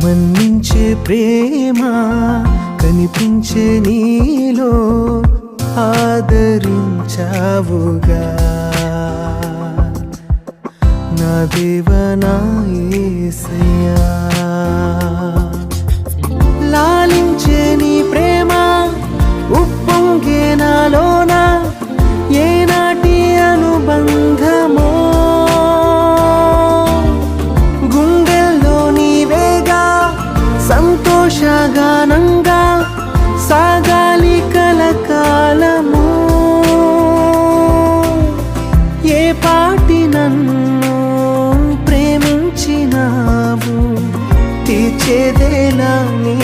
మన్నించే ప్రేమ కనిపించే నీలో ఆదరించావుగా నా దేవా నా యేసయ్యా. లాలించే నీ ప్రేమ ఉప్పొంగే నాలోన ఏనాటి అనుబంధమో గుండెల్లో నీవేగా సంతోషగానంగా సాగాలి కలకాలము. ఏ పాటి నన్ను ప్రేమించినావు తీర్చేదేలా నీ